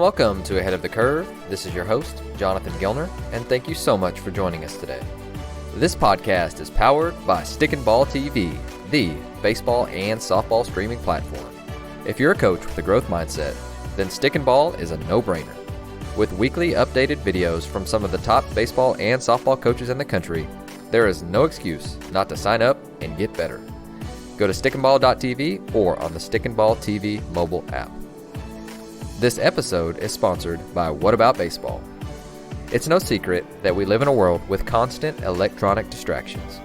welcome to Ahead of the Curve. This is your host, Jonathan Gilner, and thank you so much for joining us today. This podcast is powered by Stick and Ball TV, the baseball and softball streaming platform. If you're a coach with a growth mindset, then Stick and Ball is a no-brainer. With weekly updated videos from some of the top baseball and softball coaches in the country, there is no excuse not to sign up and get better. Go to stickandball.tv or on the Stick and Ball TV mobile app. This episode is sponsored by What About Baseball? It's no secret that we live in a world with constant electronic distractions.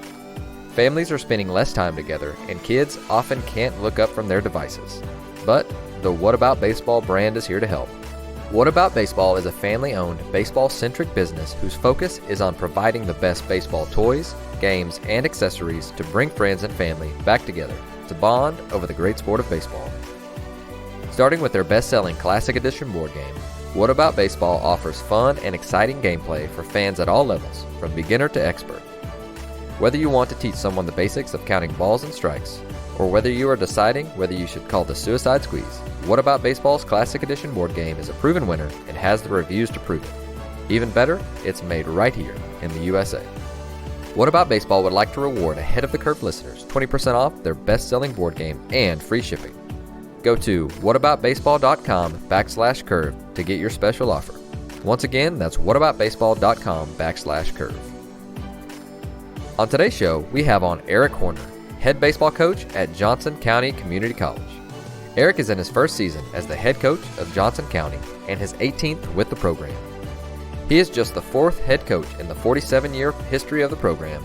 Families are spending less time together, and kids often can't look up from their devices. But the What About Baseball brand is here to help. What About Baseball is a family-owned, baseball-centric business whose focus is on providing the best baseball toys, games, and accessories to bring friends and family back together to bond over the great sport of baseball. Starting with their best-selling Classic Edition board game, What About Baseball offers fun and exciting gameplay for fans at all levels, from beginner to expert. Whether you want to teach someone the basics of counting balls and strikes, or whether you are deciding whether you should call the suicide squeeze, What About Baseball's Classic Edition board game is a proven winner and has the reviews to prove it. Even better, it's made right here in the USA. What About Baseball would like to reward Ahead of the Curve listeners 20% off their best-selling board game and free shipping. Go to whataboutbaseball.com/curve to get your special offer. Once again, that's whataboutbaseball.com/curve. On today's show, we have on Eric Horner, head baseball coach at Johnson County Community College. Eric is in his first season as the head coach of Johnson County and his 18th with the program. He is just the fourth head coach in the 47-year history of the program,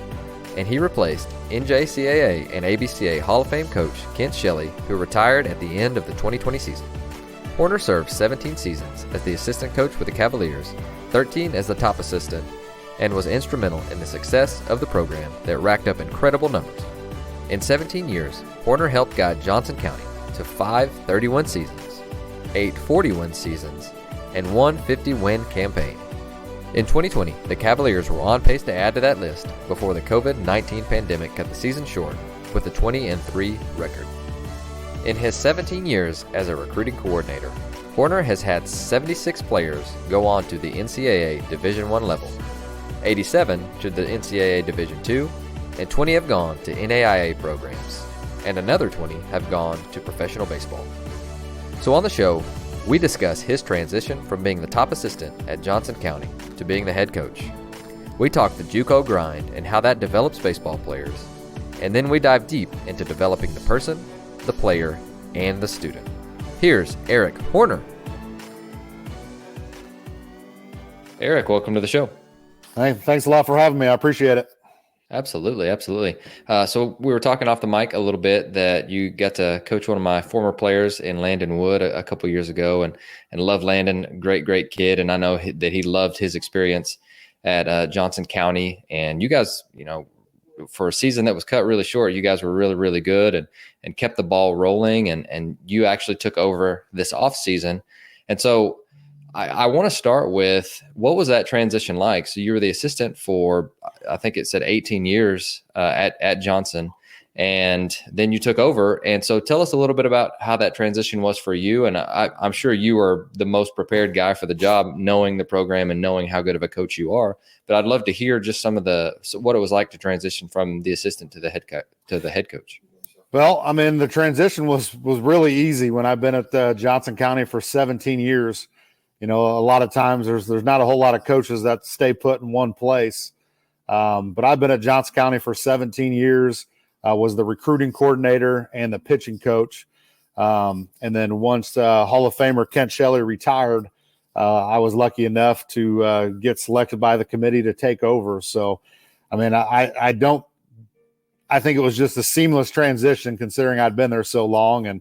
and he replaced NJCAA and ABCA Hall of Fame coach Kent Shelley, who retired at the end of the 2020 season. Horner served 17 seasons as the assistant coach with the Cavaliers, 13 as the top assistant, and was instrumental in the success of the program that racked up incredible numbers. In 17 years, Horner helped guide Johnson County to 5 30-win seasons, 8 40-win seasons, and 1 50-win campaign. In 2020, the Cavaliers were on pace to add to that list before the COVID-19 pandemic cut the season short with a 20-3 record. In his 17 years as a recruiting coordinator, Horner has had 76 players go on to the NCAA Division I level, 87 to the NCAA Division II, and 20 have gone to NAIA programs, and another 20 have gone to professional baseball. So on the show, we discuss his transition from being the top assistant at Johnson County to being the head coach. We talk the JUCO grind and how that develops baseball players, and then we dive deep into developing the person, the player, and the student. Here's Eric Horner. Eric, welcome to the show. Hey, thanks a lot for having me. I appreciate it. Absolutely. So we were talking off the mic a little bit that you got to coach one of my former players in Landon Wood a couple years ago, and love Landon, great kid. And I know that he loved his experience at Johnson County. And you guys, for a season that was cut really short, you guys were really good and kept the ball rolling. And you actually took over this off season. And so I want to start with, what was that transition like? So you were the assistant for, I think it said 18 years at Johnson, and then you took over. And so tell us a little bit about how that transition was for you. And I'm sure you are the most prepared guy for the job, knowing the program and knowing how good of a coach you are. But I'd love to hear just some of what it was like to transition from the assistant to the head coach. Well, I mean, the transition was really easy when I've been at Johnson County for 17 years. A lot of times there's not a whole lot of coaches that stay put in one place. But I've been at Johnson County for 17 years, was the recruiting coordinator and the pitching coach. And then once Hall of Famer Kent Shelley retired, I was lucky enough to get selected by the committee to take over. So, I mean, I think it was just a seamless transition considering I'd been there so long and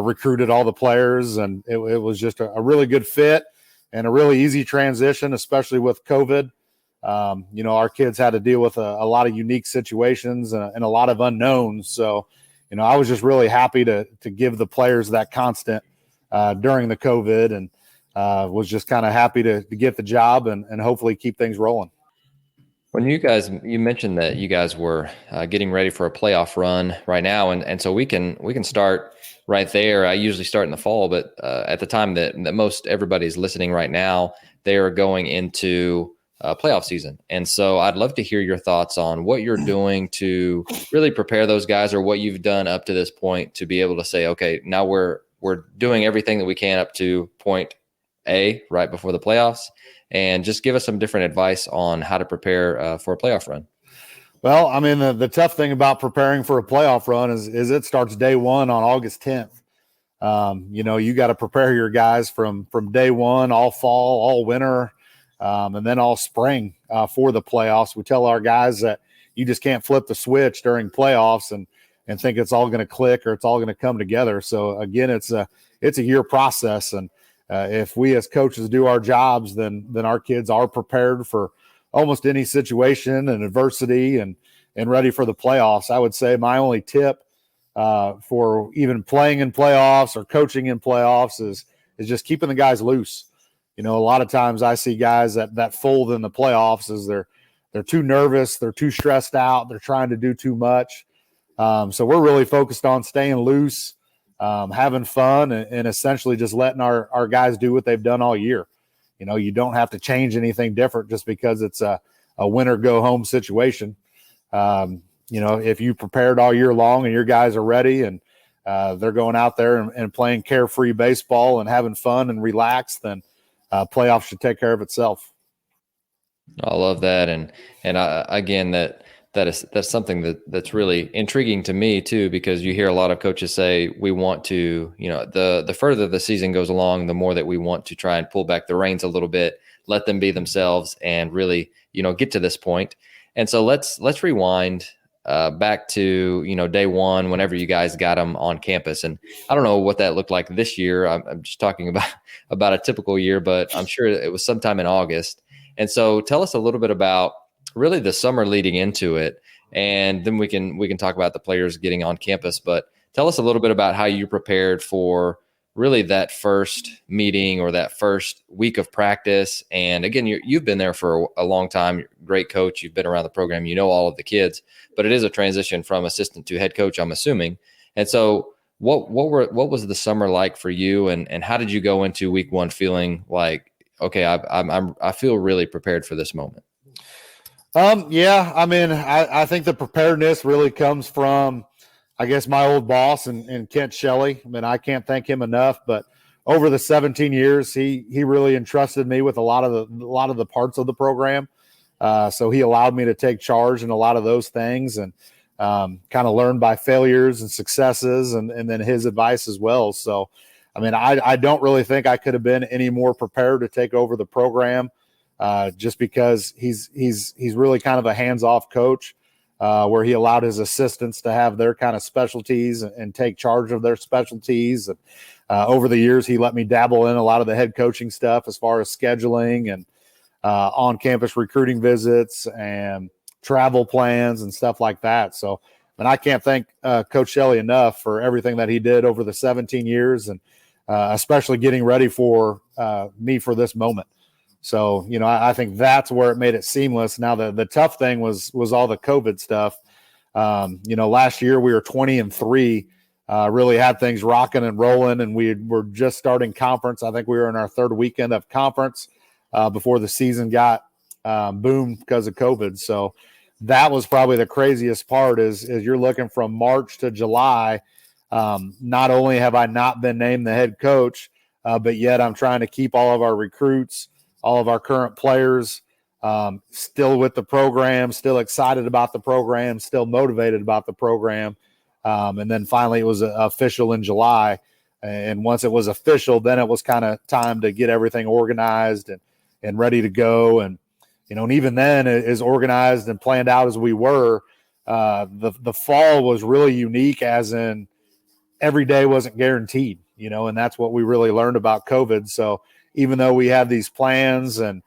recruited all the players. And it was just a really good fit and a really easy transition, especially with COVID. Our kids had to deal with a lot of unique situations and a lot of unknowns. So, I was just really happy to give the players that constant during the COVID, and was just kind of happy to get the job and hopefully keep things rolling. When you mentioned that you guys were getting ready for a playoff run right now, and so we can start right there. I usually start in the fall, but at the time that most everybody's listening right now, they are going into playoff season, and so I'd love to hear your thoughts on what you're doing to really prepare those guys, or what you've done up to this point to be able to say, okay, now we're doing everything that we can up to point A right before the playoffs. And just give us some different advice on how to prepare for a playoff run. Well, I mean, the tough thing about preparing for a playoff run is it starts day one on August 10th. You got to prepare your guys from day one, all fall, all winter, and then all spring for the playoffs. We tell our guys that you just can't flip the switch during playoffs and think it's all going to click or it's all going to come together. So again, it's a year process, and if we as coaches do our jobs, then our kids are prepared for almost any situation and adversity and ready for the playoffs. I would say my only tip for even playing in playoffs or coaching in playoffs is just keeping the guys loose. A lot of times I see guys that fold in the playoffs as they're too nervous, they're too stressed out, they're trying to do too much. So we're really focused on staying loose, having fun, and essentially just letting our guys do what they've done all year. You don't have to change anything different just because it's a win or go home situation. If you prepared all year long and your guys are ready and they're going out there and playing carefree baseball and having fun and relaxed, then playoffs should take care of itself. I love that. And again, that's something that's really intriguing to me too, because you hear a lot of coaches say we want to, the further the season goes along, the more that we want to try and pull back the reins a little bit, let them be themselves and really, get to this point. And so let's rewind back to, day one, whenever you guys got them on campus. And I don't know what that looked like this year. I'm just talking about a typical year, but I'm sure it was sometime in August. And so tell us a little bit about really the summer leading into it, and then we can talk about the players getting on campus. But tell us a little bit about how you prepared for really that first meeting or that first week of practice. And again, you've been there for a long time. You're a great coach. You've been around the program. You know all of the kids, but it is a transition from assistant to head coach, I'm assuming. And so what was the summer like for you, and how did you go into week one feeling like, okay, I feel really prepared for this moment? Yeah, I mean, I think the preparedness really comes from, I guess, my old boss and Kent Shelley. I mean, I can't thank him enough, but over the 17 years, he really entrusted me with a lot of the parts of the program. So he allowed me to take charge in a lot of those things, and kind of learn by failures and successes, and then his advice as well. So, I mean, I don't really think I could have been any more prepared to take over the program. Just because he's really kind of a hands-off coach, where he allowed his assistants to have their kind of specialties and take charge of their specialties. And over the years, he let me dabble in a lot of the head coaching stuff as far as scheduling and on-campus recruiting visits and travel plans and stuff like that. So, and I can't thank Coach Shelley enough for everything that he did over the 17 years, and especially getting ready for me for this moment. So, I think that's where it made it seamless. Now, the tough thing was all the COVID stuff. Last year we were 20-3, really had things rocking and rolling, and we were just starting conference. I think we were in our third weekend of conference before the season got boomed because of COVID. So that was probably the craziest part is you're looking from March to July. Not only have I not been named the head coach, but yet I'm trying to keep all of our recruits, all of our current players still with the program, still excited about the program, still motivated about the program. And then finally it was official in July. And once it was official, then it was kind of time to get everything organized and ready to go. And, and even then, as organized and planned out as we were, the fall was really unique, as in every day wasn't guaranteed, and that's what we really learned about COVID. So even though we had these plans and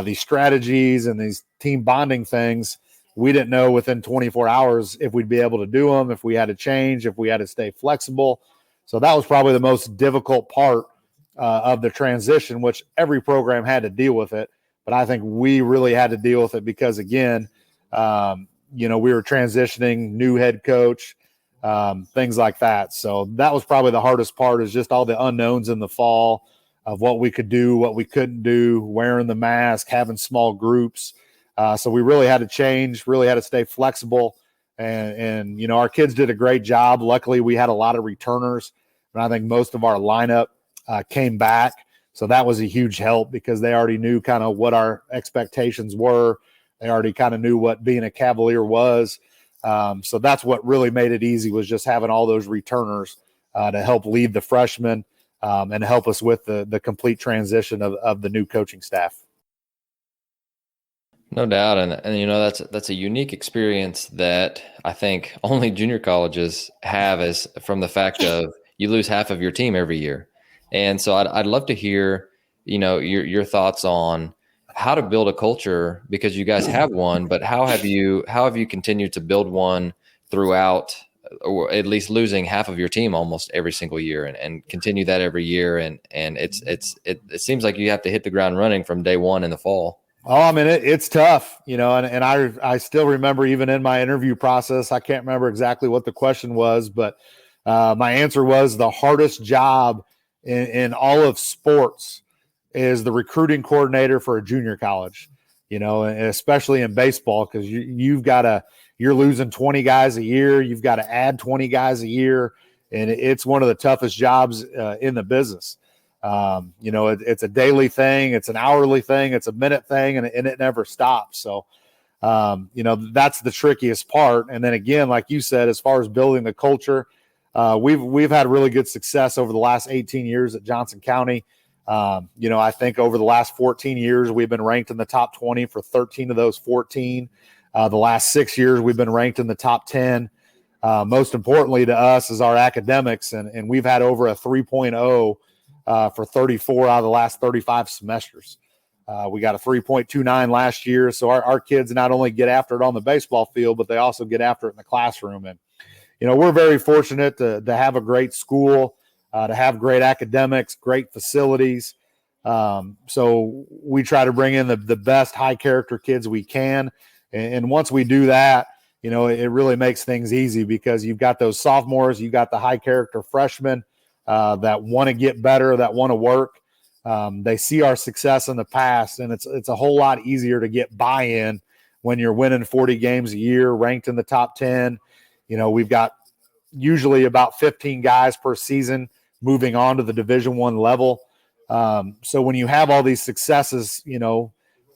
these strategies and these team bonding things, we didn't know within 24 hours if we'd be able to do them, if we had to change, if we had to stay flexible. So that was probably the most difficult part of the transition, which every program had to deal with it. But I think we really had to deal with it because, again, we were transitioning, new head coach, things like that. So that was probably the hardest part, is just all the unknowns in the fall of what we could do, what we couldn't do, wearing the mask, having small groups. So we really had to change, really had to stay flexible. And our kids did a great job. Luckily, we had a lot of returners, and I think most of our lineup came back. So that was a huge help because they already knew kind of what our expectations were. They already kind of knew what being a Cavalier was. So that's what really made it easy, was just having all those returners to help lead the freshmen and help us with the complete transition of the new coaching staff. No doubt. And that's a unique experience that I think only junior colleges have, is from the fact of you lose half of your team every year. And so I'd love to hear, your thoughts on how to build a culture, because you guys have one, but how have you continued to build one throughout, or at least losing half of your team almost every single year, and continue that every year. And it seems like you have to hit the ground running from day one in the fall. Oh, I mean, it's tough, and I still remember, even in my interview process, I can't remember exactly what the question was, but my answer was the hardest job in all of sports is the recruiting coordinator for a junior college, and especially in baseball, because you're losing 20 guys a year. You've got to add 20 guys a year, and it's one of the toughest jobs in the business. It's a daily thing, it's an hourly thing, it's a minute thing, and it never stops. So, that's the trickiest part. And then again, like you said, as far as building the culture, we've had really good success over the last 18 years at Johnson County. I think over the last 14 years, we've been ranked in the top 20 for 13 of those 14. The last 6 years, we've been ranked in the top 10. Most importantly to us is our academics, and we've had over a 3.0 for 34 out of the last 35 semesters. We got a 3.29 last year. So our kids not only get after it on the baseball field, but they also get after it in the classroom. And, we're very fortunate to have a great school, to have great academics, great facilities. So we try to bring in the best high character kids we can. And once we do that, it really makes things easy, because you've got those sophomores, you've got the high character freshmen that want to get better, that want to work. They see our success in the past, and it's a whole lot easier to get buy-in when you're winning 40 games a year, ranked in the top 10. We've got usually about 15 guys per season moving on to the Division I level. So when you have all these successes,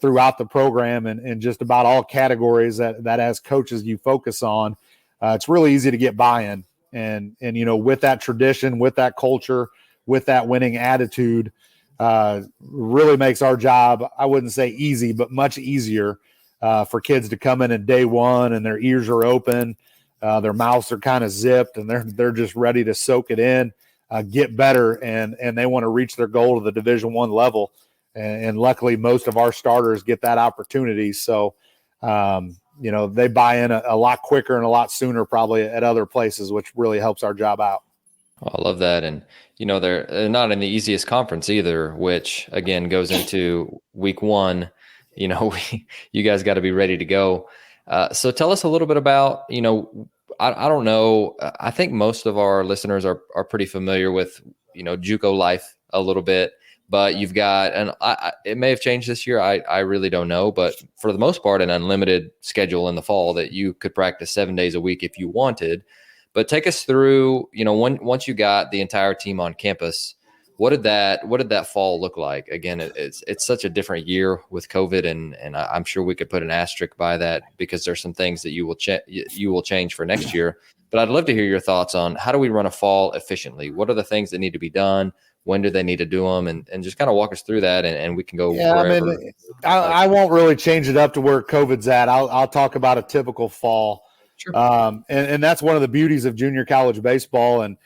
throughout the program and just about all categories that as coaches you focus on, it's really easy to get buy-in. And with that tradition, with that culture, with that winning attitude, really makes our job, I wouldn't say easy, but much easier for kids to come in day one and their ears are open, their mouths are kind of zipped, and they're just ready to soak it in, get better, and they want to reach their goal to the Division I level. And luckily, most of our starters get that opportunity. So, they buy in a lot quicker and a lot sooner probably at other places, which really helps our job out. I love that. And, they're not in the easiest conference either, which again goes into week one. You guys got to be ready to go. So tell us a little bit about, I don't know. I think most of our listeners are pretty familiar with, JUCO life a little bit. But you've got, and it may have changed this year. I really don't know. But for the most part, an unlimited schedule in the fall that you could practice 7 days a week if you wanted. But take us through, once you got the entire team on campus, what did that fall look like? Again, it's such a different year with COVID, and I'm sure we could put an asterisk by that because there's some things that you will change for next year. But I'd love to hear your thoughts on how do we run a fall efficiently? What are the things that need to be done? When do they need to do them? And just kind of walk us through that, and we can go wherever. I won't really change it up to where COVID's at. I'll talk about a typical fall. Sure. And that's one of the beauties of junior college baseball and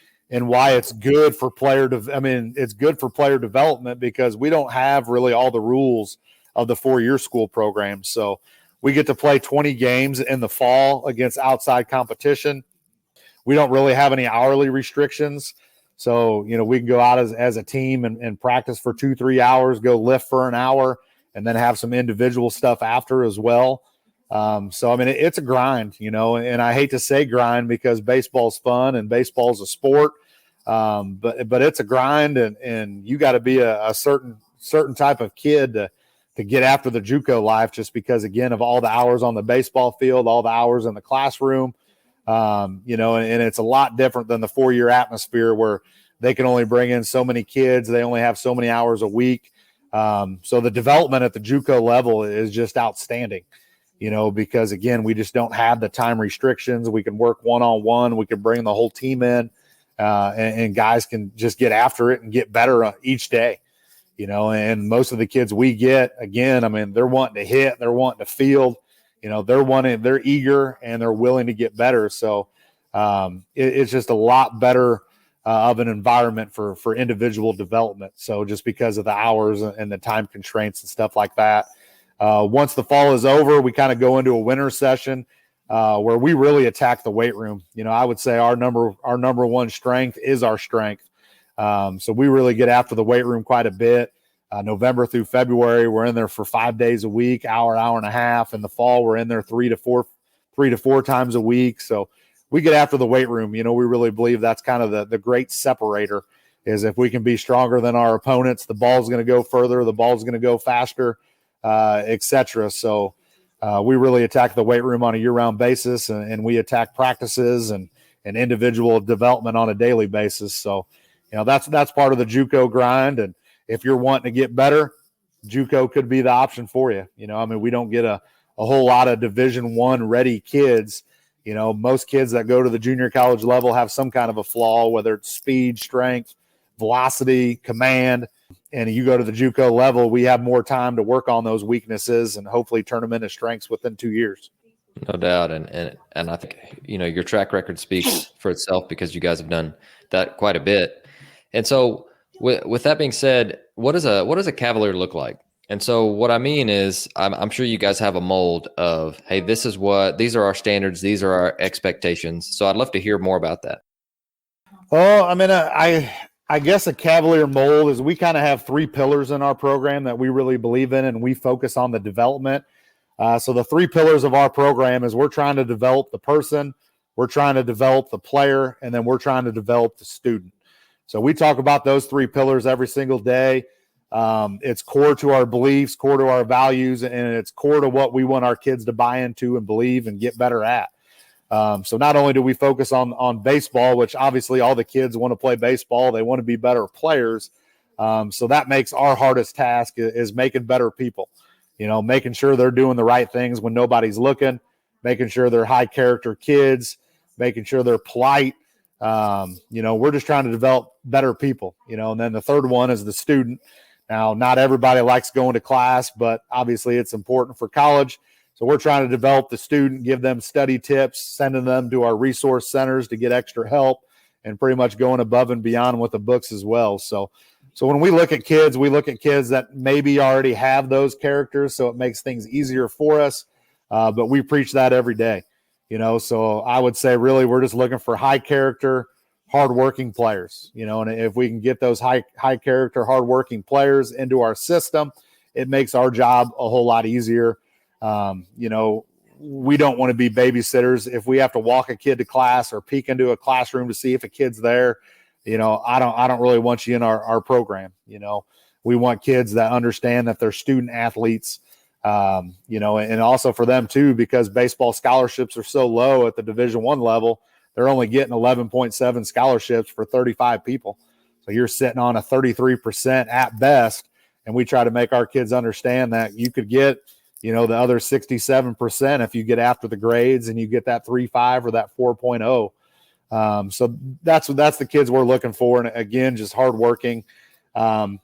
why it's good for it's good for player development, because we don't have really all the rules of the 4-year school program. So we get to play 20 games in the fall against outside competition. We don't really have any hourly restrictions. So, we can go out as a team and practice for 2-3 hours, go lift for an hour, and then have some individual stuff after as well. So, I mean, it's a grind, and I hate to say grind because baseball's fun and baseball's a sport. But it's a grind, and you got to be a certain type of kid to get after the JUCO life, just because, again, of all the hours on the baseball field, all the hours in the classroom, and it's a lot different than the 4-year atmosphere where they can only bring in so many kids. They only have so many hours a week. So the development at the JUCO level is just outstanding, because, again, we just don't have the time restrictions. We can work one-on-one. We can bring the whole team in, and guys can just get after it and get better each day, and most of the kids we get, again, I mean, they're wanting to hit, they're wanting to field, they're eager and they're willing to get better. So it's just a lot better of an environment for individual development. So just because of the hours and the time constraints and stuff like that. Once the fall is over, we kind of go into a winter session where we really attack the weight room. I would say our number one strength is our strength. So we really get after the weight room quite a bit. November through February, we're in there for 5 days a week, hour and a half. In the fall, we're in there 3 to 4 times a week. So we get after the weight room. We really believe that's kind of the great separator, is if we can be stronger than our opponents, the ball's going to go further, the ball's going to go faster, etc. So we really attack the weight room on a year-round basis, and we attack practices and individual development on a daily basis. So, that's part of the JUCO grind. And if you're wanting to get better, JUCO could be the option for you. I mean, we don't get a whole lot of Division I ready kids. Most kids that go to the junior college level have some kind of a flaw, whether it's speed, strength, velocity, command. And you go to the JUCO level, we have more time to work on those weaknesses and hopefully turn them into strengths within 2 years. No doubt. And I think, your track record speaks for itself, because you guys have done that quite a bit. And so with that being said, what does a Cavalier look like? And so what I mean is, I'm sure you guys have a mold of, hey, these are our standards, these are our expectations. So I'd love to hear more about that. Well, I mean, I guess a Cavalier mold is, we kind of have 3 pillars in our program that we really believe in, and we focus on the development. So the 3 pillars of our program is, we're trying to develop the person, we're trying to develop the player, and then we're trying to develop the student. So we talk about those 3 pillars every single day. It's core to our beliefs, core to our values, and it's core to what we want our kids to buy into and believe and get better at. So not only do we focus on baseball, which obviously all the kids want to play baseball, they want to be better players. So that makes our hardest task is making better people, making sure they're doing the right things when nobody's looking, making sure they're high character kids, making sure they're polite. We're just trying to develop better people, and then the third one is the student. Now, not everybody likes going to class, but obviously it's important for college. So we're trying to develop the student, give them study tips, sending them to our resource centers to get extra help, and pretty much going above and beyond with the books as well. So when we look at kids, we look at kids that maybe already have those characters, so it makes things easier for us. But we preach that every day. So I would say really we're just looking for high character, hardworking players, and if we can get those high character, hardworking players into our system, it makes our job a whole lot easier. We don't want to be babysitters. If we have to walk a kid to class or peek into a classroom to see if a kid's there, I don't really want you in our program. We want kids that understand that they're student athletes. And also for them too, because baseball scholarships are so low at the Division I level, they're only getting 11.7 scholarships for 35 people. So you're sitting on a 33% at best. And we try to make our kids understand that you could get, the other 67% if you get after the grades and you get that 3.5 or that 4.0. So that's the kids we're looking for. And again, just hardworking. And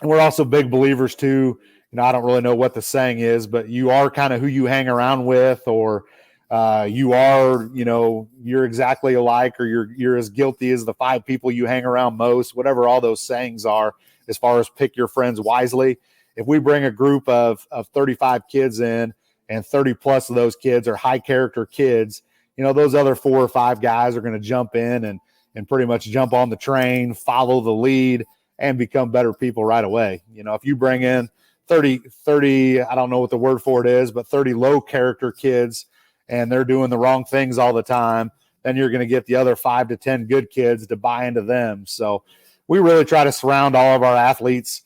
we're also big believers too. I don't really know what the saying is, but you are kind of who you hang around with, or you are, you're exactly alike, or you're as guilty as the 5 people you hang around most, whatever all those sayings are, as far as pick your friends wisely. If we bring a group of 35 kids in, and 30 plus of those kids are high character kids, those other 4 or 5 guys are going to jump in and pretty much jump on the train, follow the lead, and become better people right away. If you bring in 30, I don't know what the word for it is, but 30 low character kids, and they're doing the wrong things all the time, then you're going to get the other 5 to 10 good kids to buy into them. So we really try to surround all of our athletes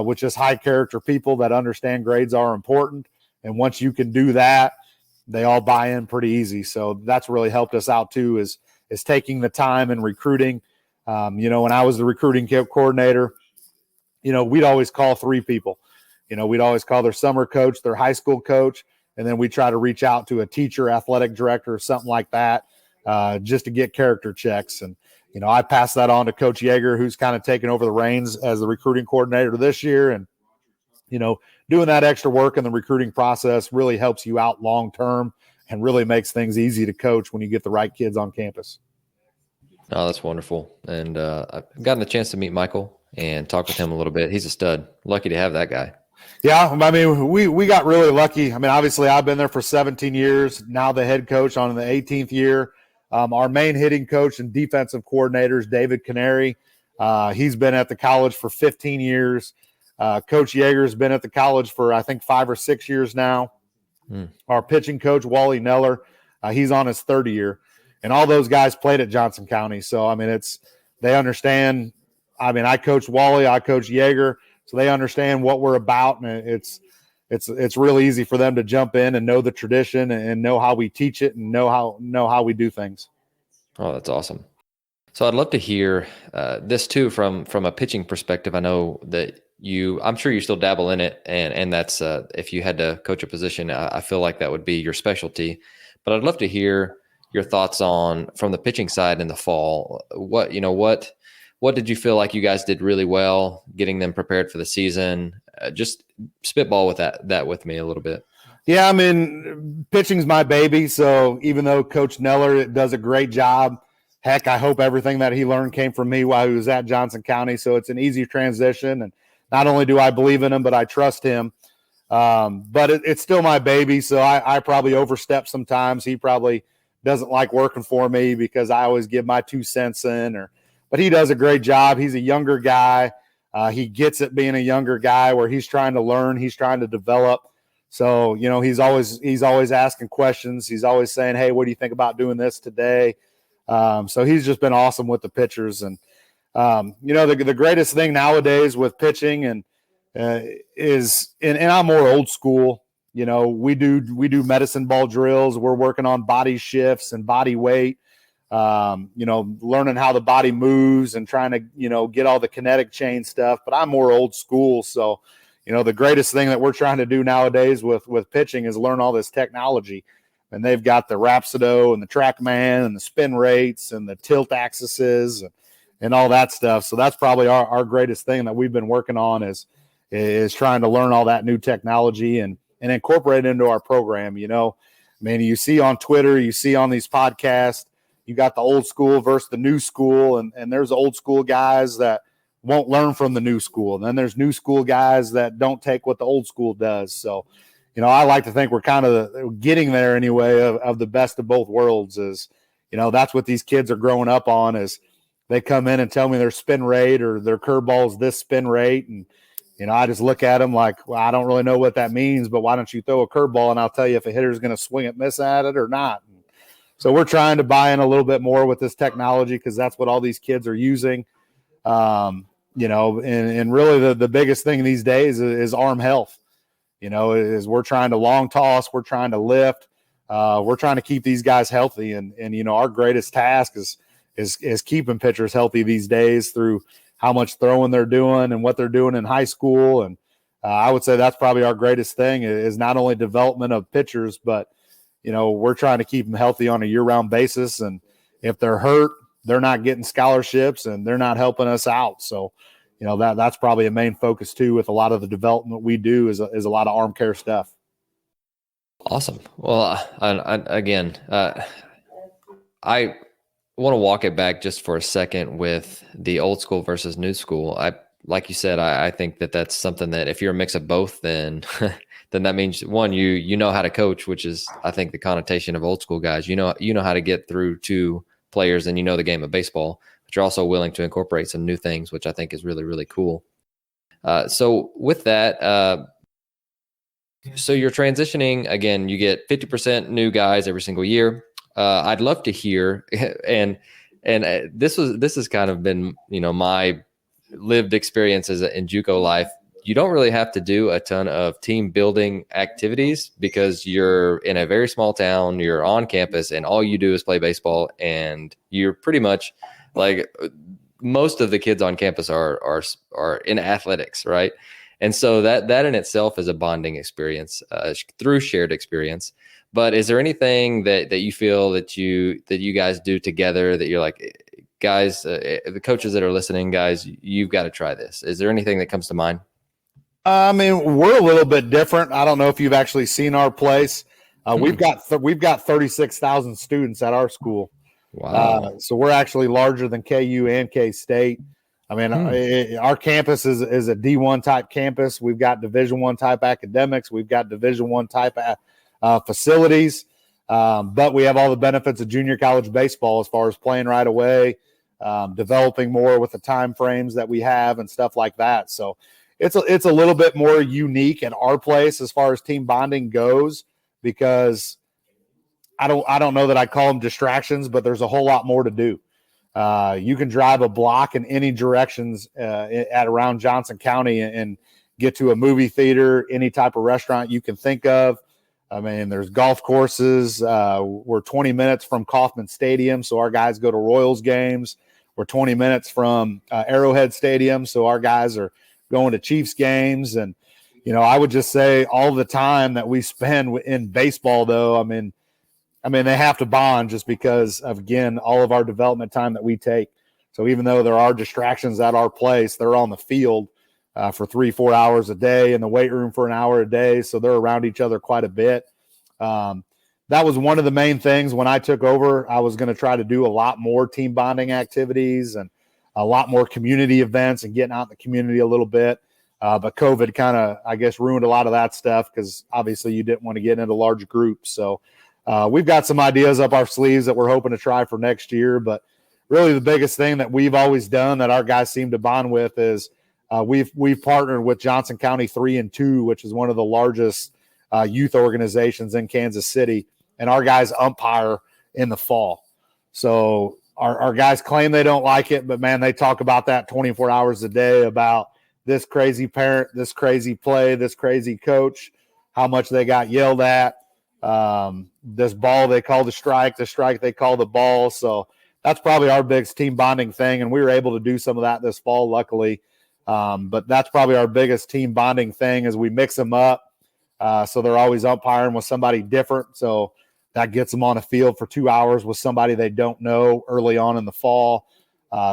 with just high character people that understand grades are important. And once you can do that, they all buy in pretty easy. So that's really helped us out too, is taking the time and recruiting. When I was the recruiting coordinator, we'd always call 3 people. We'd always call their summer coach, their high school coach, and then we try to reach out to a teacher, athletic director, or something like that, just to get character checks. And, I passed that on to Coach Yeager, who's kind of taken over the reins as the recruiting coordinator this year. And, doing that extra work in the recruiting process really helps you out long-term and really makes things easy to coach when you get the right kids on campus. Oh, that's wonderful. And I've gotten the chance to meet Michael and talk with him a little bit. He's a stud. Lucky to have that guy. Yeah, I mean, we got really lucky. I mean, obviously, I've been there for 17 years, now the head coach on the 18th year. Our main hitting coach and defensive coordinator is David Canary. He's been at the college for 15 years. Coach Yeager's been at the college for, I think, 5 or 6 years now. Our pitching coach, Wally Neller, he's on his 3rd year. And all those guys played at Johnson County. So, I mean, they understand. I mean, I coach Wally, I coach Yeager, so they understand what we're about. And it's really easy for them to jump in and know the tradition and know how we teach it and know how we do things. Oh, that's awesome. So I'd love to hear this too from a pitching perspective. I know that I'm sure you still dabble in it, and that's if you had to coach a position, I feel like that would be your specialty. But I'd love to hear your thoughts on from the pitching side in the fall. What did you feel like you guys did really well getting them prepared for the season? Just spitball with that with me a little bit. Yeah, I mean, pitching's my baby. So even though Coach Neller does a great job, heck, I hope everything that he learned came from me while he was at Johnson County. So it's an easy transition. And not only do I believe in him, but I trust him. But it's still my baby. So I probably overstep sometimes. He probably doesn't like working for me because I always give my 2 cents in. But he does a great job. He's a younger guy. He gets it being a younger guy where he's trying to learn. He's trying to develop. So, he's always asking questions. He's always saying, hey, what do you think about doing this today? So he's just been awesome with the pitchers. And, the greatest thing nowadays with pitching and I'm more old school. We do medicine ball drills. We're working on body shifts and body weight, learning how the body moves and trying to, get all the kinetic chain stuff. But I'm more old school. So, the greatest thing that we're trying to do nowadays with pitching is learn all this technology. And they've got the Rhapsody and the TrackMan and the spin rates and the tilt axes and all that stuff. So that's probably our greatest thing that we've been working on is trying to learn all that new technology and incorporate it into our program. You see on Twitter, you see on these podcasts, you got the old school versus the new school. And there's old school guys that won't learn from the new school. And then there's new school guys that don't take what the old school does. So, I like to think we're kind of getting there anyway of the best of both worlds is, that's what these kids are growing up on is they come in and tell me their spin rate or their curveball is this spin rate. And, I just look at them like, well, I don't really know what that means, but why don't you throw a curveball and I'll tell you if a hitter is going to swing it, miss at it or not. And so we're trying to buy in a little bit more with this technology because that's what all these kids are using. And really the biggest thing these days is arm health. Is we're trying to long toss, we're trying to lift, we're trying to keep these guys healthy, and our greatest task is keeping pitchers healthy these days through how much throwing they're doing and what they're doing in high school, and I would say that's probably our greatest thing is not only development of pitchers, but we're trying to keep them healthy on a year-round basis, and if they're hurt, they're not getting scholarships and they're not helping us out, so. That's probably a main focus too with a lot of the development we do is a lot of arm care stuff. Awesome. Well, I want to walk it back just for a second with the old school versus new school. Like you said, I think that's something that if you're a mix of both, then that means one, you know how to coach, which is I think the connotation of old school guys. You know how to get through to players and the game of baseball. But you're also willing to incorporate some new things, which I think is really, really cool. So with that, so you're transitioning again. You get 50% new guys every single year. I'd love to hear, and this has kind of been my lived experiences in JUCO life. You don't really have to do a ton of team building activities because you're in a very small town, you're on campus, and all you do is play baseball, and you're pretty much like most of the kids on campus are in athletics, right? And so that in itself is a bonding experience through shared experience. But is there anything that you feel that you guys do together that you're like, guys, the coaches that are listening, guys, you've got to try this? Is there anything that comes to mind? I mean, we're a little bit different. I don't know if you've actually seen our place. We've got 36,000 students at our school. Wow. So we're actually larger than KU and K-State. I mean, our campus is a D1 type campus. We've got Division I type academics. We've got Division I type facilities. But we have all the benefits of junior college baseball as far as playing right away, developing more with the time frames that we have and stuff like that. So it's a little bit more unique in our place as far as team bonding goes, because I don't know that I call them distractions, but there's a whole lot more to do. You can drive a block in any directions at around Johnson County and get to a movie theater, any type of restaurant you can think of. I mean, there's golf courses. We're 20 minutes from Kauffman Stadium, so our guys go to Royals games. We're 20 minutes from Arrowhead Stadium, so our guys are going to Chiefs games. And, I would just say all the time that we spend in baseball, though, I mean, they have to bond just because of, again, all of our development time that we take. So even though there are distractions at our place, they're on the field for 3-4 hours a day, in the weight room for an hour a day. So they're around each other quite a bit. That was one of the main things when I took over. I was going to try to do a lot more team bonding activities and a lot more community events and getting out in the community a little bit. But COVID kind of, I guess, ruined a lot of that stuff because obviously you didn't want to get into large groups. So we've got some ideas up our sleeves that we're hoping to try for next year. But really the biggest thing that we've always done that our guys seem to bond with is we've partnered with Johnson County 3 and 2, which is one of the largest youth organizations in Kansas City. And our guys umpire in the fall. So our guys claim they don't like it, but, man, they talk about that 24 hours a day about this crazy parent, this crazy play, this crazy coach, how much they got yelled at. This ball they call the strike they call the ball. So that's probably our biggest team bonding thing, and we were able to do some of that this fall, luckily. But that's probably our biggest team bonding thing is we mix them up. So they're always umpiring with somebody different. So that gets them on a field for 2 hours with somebody they don't know early on in the fall.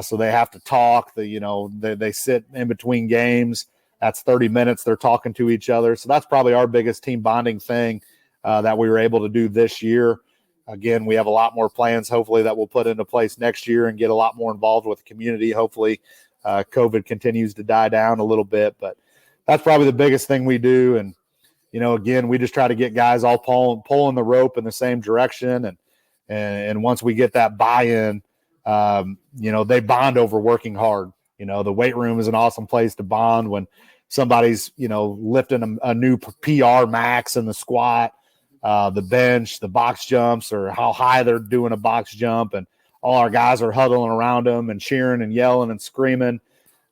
So they have to talk. They sit in between games. That's 30 minutes. They're talking to each other. So that's probably our biggest team bonding thing that we were able to do this year. Again, we have a lot more plans, hopefully, that we'll put into place next year and get a lot more involved with the community. Hopefully, COVID continues to die down a little bit. But that's probably the biggest thing we do. And, again, we just try to get guys all pulling the rope in the same direction. And once we get that buy-in, they bond over working hard. The weight room is an awesome place to bond when somebody's, lifting a new PR max in the squat, the bench, the box jumps, or how high they're doing a box jump. And all our guys are huddling around them and cheering and yelling and screaming.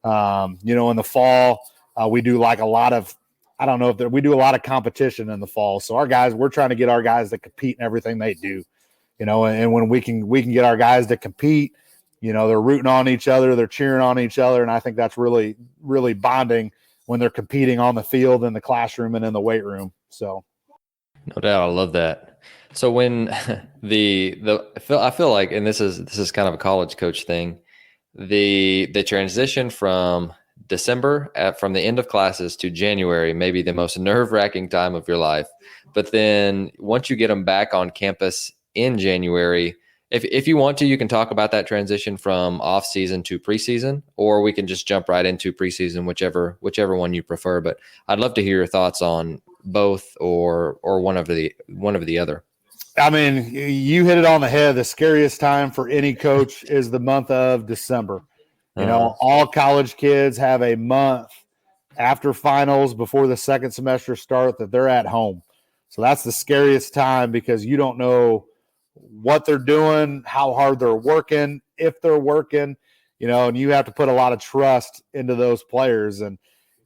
In the fall, we do like a lot of, we do a lot of competition in the fall. So our guys, we're trying to get our guys to compete in everything they do, and when we can get our guys to compete, they're rooting on each other, they're cheering on each other. And I think that's really, really bonding when they're competing on the field, in the classroom, and in the weight room. So. No doubt. I love that. So when I feel like, and this is kind of a college coach thing, the transition from December from the end of classes to January, maybe the most nerve-wracking time of your life. But then once you get them back on campus in January, if you want to, you can talk about that transition from off season to preseason, or we can just jump right into preseason, whichever one you prefer. But I'd love to hear your thoughts on both or one of the other. I mean, you hit it on the head. The scariest time for any coach is the month of December. All college kids have a month after finals, before the second semester start, that they're at home. So that's the scariest time because you don't know what they're doing, how hard they're working, if they're working, and you have to put a lot of trust into those players. And,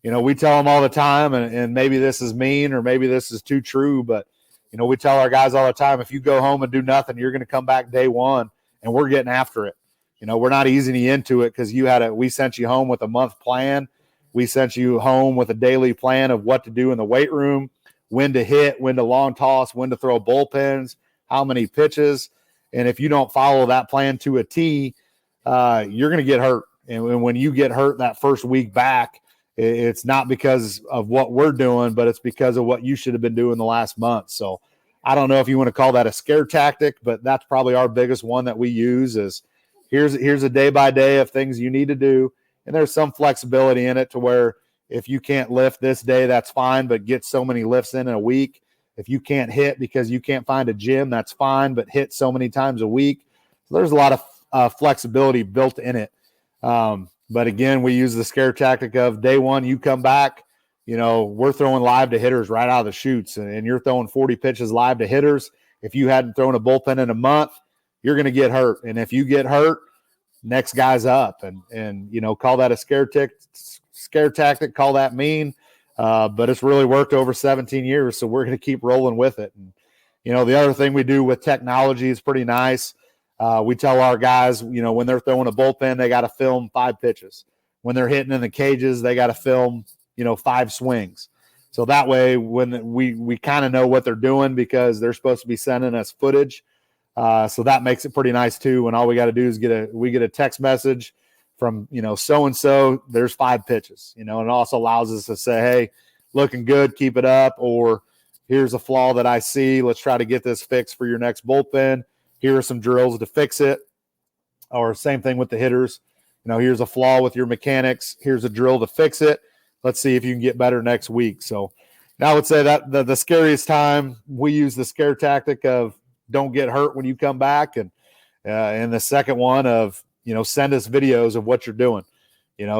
we tell them all the time, and maybe this is mean or maybe this is too true, but, we tell our guys all the time, if you go home and do nothing, you're going to come back day one and we're getting after it. We're not easing you into it because we sent you home with a month plan. We sent you home with a daily plan of what to do in the weight room, when to hit, when to long toss, when to throw bullpens, how many pitches. And if you don't follow that plan to a T, you're going to get hurt. And when you get hurt that first week back, it's not because of what we're doing, but it's because of what you should have been doing the last month. So I don't know if you want to call that a scare tactic, but that's probably our biggest one that we use is here's a day by day of things you need to do. And there's some flexibility in it to where if you can't lift this day, that's fine, but get so many lifts in a week. If you can't hit because you can't find a gym, that's fine, but hit so many times a week. So there's a lot of flexibility built in it. But again, we use the scare tactic of day one, you come back, we're throwing live to hitters right out of the chutes, and you're throwing 40 pitches live to hitters. If you hadn't thrown a bullpen in a month, you're going to get hurt. And if you get hurt, next guy's up, and call that a scare tactic, call that mean, but it's really worked over 17 years, so we're going to keep rolling with it. And the other thing we do with technology is pretty nice. We tell our guys, when they're throwing a bullpen, they got to film 5 pitches. When they're hitting in the cages, they got to film 5 swings. So that way, when we kind of know what they're doing because they're supposed to be sending us footage. So that makes it pretty nice too. When all we got to do is get a text message from, so-and-so, there's 5 pitches, and it also allows us to say, hey, looking good, keep it up. Or here's a flaw that I see. Let's try to get this fixed for your next bullpen. Here are some drills to fix it. Or same thing with the hitters. Here's a flaw with your mechanics. Here's a drill to fix it. Let's see if you can get better next week. So now I would say that the scariest time we use the scare tactic of don't get hurt when you come back. And the second one of, send us videos of what you're doing,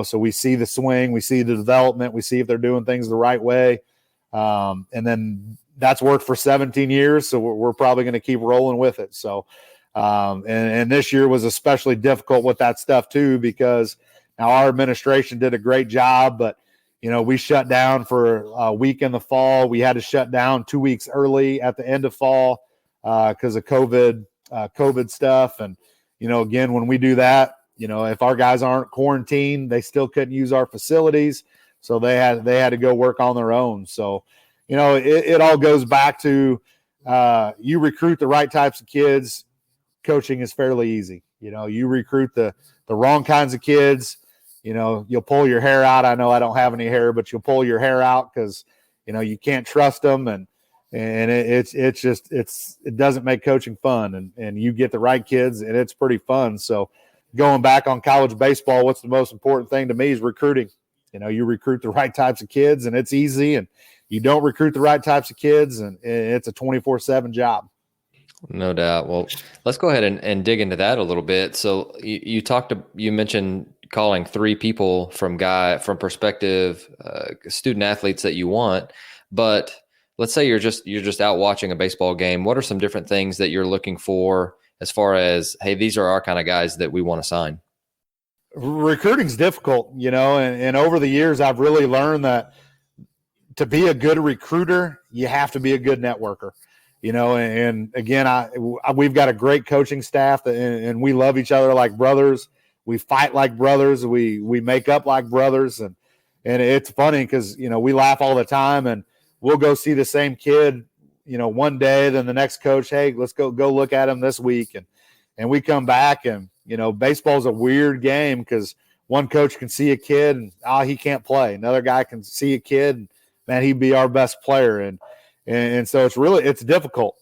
so we see the swing, we see the development, we see if they're doing things the right way. And then that's worked for 17 years. So we're probably going to keep rolling with it. So, and this year was especially difficult with that stuff too, because now our administration did a great job, but we shut down for a week in the fall. We had to shut down 2 weeks early at the end of fall because of COVID stuff. And, again, when we do that, if our guys aren't quarantined, they still couldn't use our facilities. So they had to go work on their own. So, it all goes back to you recruit the right types of kids. Coaching is fairly easy. You recruit the wrong kinds of kids. You'll pull your hair out. I know I don't have any hair, but you'll pull your hair out because, you can't trust them. And it doesn't make coaching fun. And you get the right kids and it's pretty fun. So going back on college baseball, what's the most important thing to me is recruiting. You recruit the right types of kids and it's easy, and you don't recruit the right types of kids and it's a 24/7 job. No doubt. Well, let's go ahead and dig into that a little bit. So you mentioned calling 3 people from prospective student athletes that you want, but let's say you're just out watching a baseball game. What are some different things that you're looking for as far as, hey, these are our kind of guys that we want to sign? Recruiting's difficult, and over the years, I've really learned that to be a good recruiter, you have to be a good networker, and again, we've got a great coaching staff and we love each other like brothers. We fight like brothers. We make up like brothers. And it's funny because, we laugh all the time and we'll go see the same kid, one day, then the next coach, hey, let's go look at him this week. And we come back and, baseball's a weird game because one coach can see a kid and, he can't play. Another guy can see a kid and, man, he'd be our best player. And so it's difficult,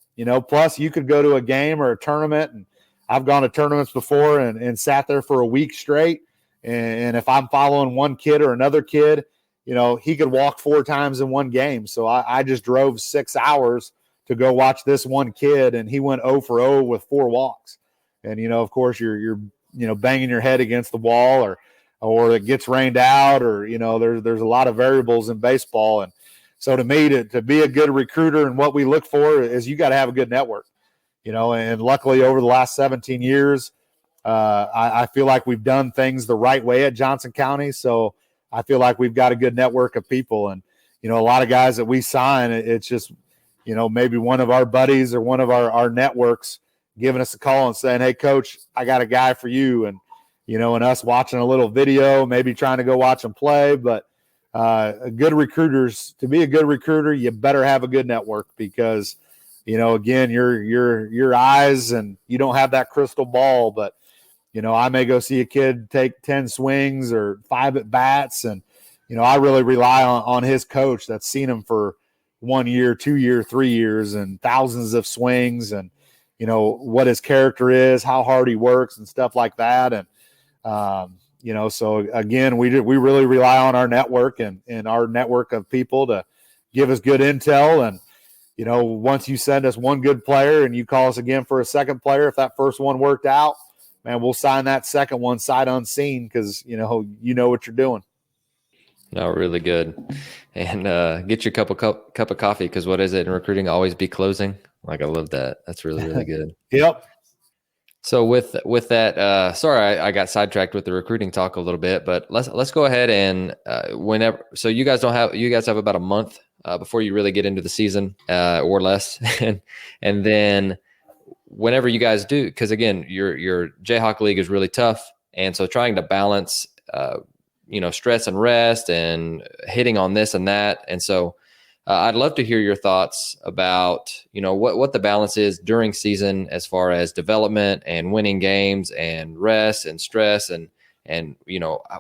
plus you could go to a game or a tournament, and I've gone to tournaments before and sat there for a week straight. And if I'm following one kid or another kid, he could walk 4 times in one game. So I just drove 6 hours to go watch this one kid, and he went 0 for 0 with 4 walks. And, of course, you're banging your head against the wall, or or it gets rained out, or, there's a lot of variables in baseball. And so to me, to be a good recruiter, and what we look for is you got to have a good network, and luckily over the last 17 years, I feel like we've done things the right way at Johnson County. So I feel like we've got a good network of people. And, a lot of guys that we sign, it's just, maybe one of our buddies or one of our networks giving us a call and saying, "Hey, coach, I got a guy for you." And, and us watching a little video, maybe trying to go watch them play. But good recruiters, to be a good recruiter, you better have a good network, because, again, your eyes, and you don't have that crystal ball, but, I may go see a kid take 10 swings or 5 at bats, and, I really rely on his coach that's seen him for 1 year, 2 year, 3 years, and thousands of swings, and, what his character is, how hard he works, and stuff like that. And, so again, we really rely on our network and our network of people to give us good intel. And, once you send us one good player and you call us again for a second player, if that first one worked out, man, we'll sign that second one sight unseen, because, you know what you're doing. No, really good. And get your cup of coffee, because what is it in recruiting? Always be closing. Like, I love that. That's really, really good. Yep. So with that, sorry, I got sidetracked with the recruiting talk a little bit, but let's go ahead and whenever. So you guys have about a month before you really get into the season, or less, and then whenever you guys do, because again, your Jayhawk League is really tough, and so trying to balance stress and rest and hitting on this and that. And so I'd love to hear your thoughts about, what the balance is during season, as far as development and winning games and rest and stress. And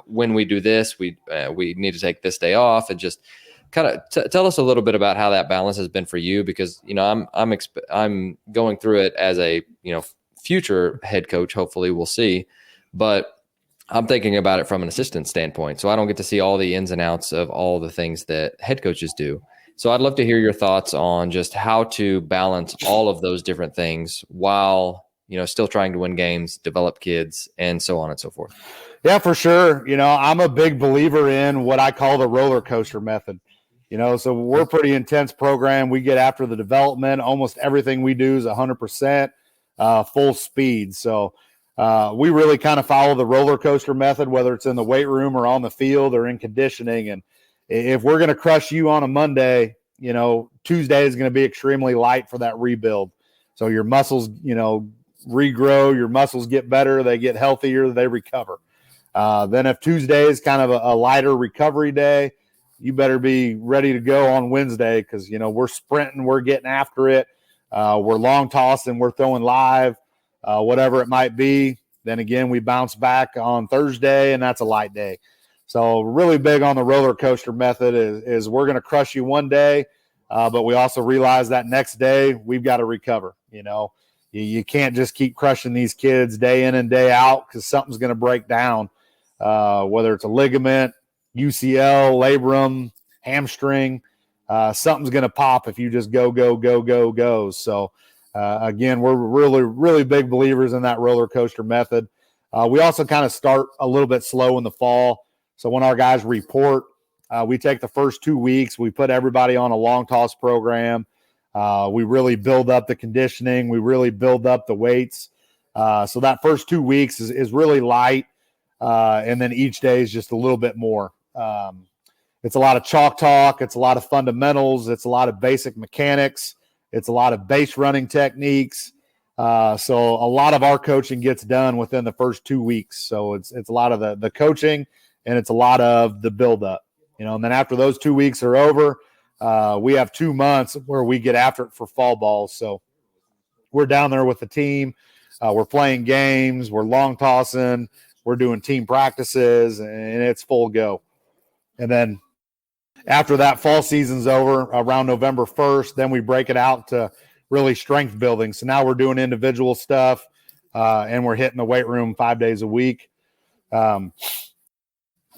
when we do this, we need to take this day off, and just kind of tell us a little bit about how that balance has been for you, because, I'm going through it as a, future head coach. Hopefully we'll see, but I'm thinking about it from an assistant standpoint. So I don't get to see all the ins and outs of all the things that head coaches do. So I'd love to hear your thoughts on just how to balance all of those different things while, still trying to win games, develop kids, and so on and so forth. Yeah, for sure. I'm a big believer in what I call the roller coaster method. So we're a pretty intense program. We get after the development. Almost everything we do is 100% full speed. So we really kind of follow the roller coaster method, whether it's in the weight room or on the field or in conditioning. And if we're going to crush you on a Monday, Tuesday is going to be extremely light for that rebuild. So your muscles, regrow, your muscles get better, they get healthier, they recover. Then if Tuesday is kind of a lighter recovery day, you better be ready to go on Wednesday, because, we're sprinting, we're getting after it. We're long tossing, we're throwing live, whatever it might be. Then again, we bounce back on Thursday, and that's a light day. So really big on the roller coaster method is we're going to crush you one day, but we also realize that next day we've got to recover. You can't just keep crushing these kids day in and day out, because something's going to break down, whether it's a ligament, UCL, labrum, hamstring. Something's going to pop if you just go. So again, we're really, really big believers in that roller coaster method. We also kind of start a little bit slow in the fall. So when our guys report, we take the first 2 weeks, we put everybody on a long toss program. We really build up the conditioning. We really build up the weights. So that first 2 weeks is really light. And then each day is just a little bit more. It's a lot of chalk talk. It's a lot of fundamentals. It's a lot of basic mechanics. It's a lot of base running techniques. So a lot of our coaching gets done within the first 2 weeks. So it's a lot of the coaching, and it's a lot of the buildup, and then after those 2 weeks are over, we have 2 months where we get after it for fall ball. So we're down there with the team. We're playing games. We're long tossing. We're doing team practices, and it's full go. And then after that fall season's over, around November 1st, then we break it out to really strength building. So now we're doing individual stuff, and we're hitting the weight room 5 days a week.